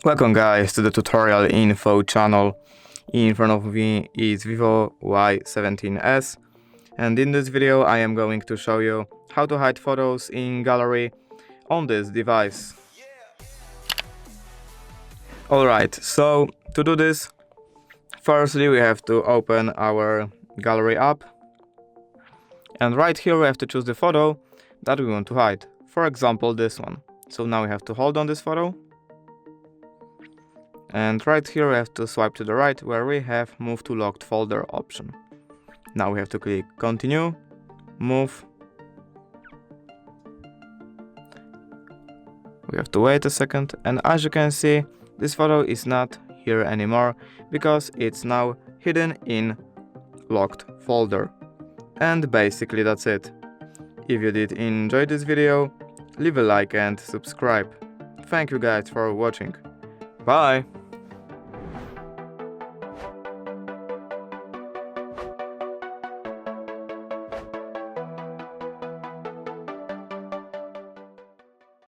Welcome guys to the tutorial info channel. In front of me is VIVO Y17S, and in this video I am going to show you how to hide photos in gallery on this device. Alright, so to do this, firstly we have to open our gallery app, and right here we have to choose the photo that we want to hide. For example, this one. So now we have to hold on this photo. And right here we have to swipe to the right where we have move to locked folder option. Now we have to click continue, move. We have to wait a second, and as you can see, this photo is not here anymore because it's now hidden in locked folder. And basically that's it. If you did enjoy this video, leave a like and subscribe. Thank you guys for watching. Bye!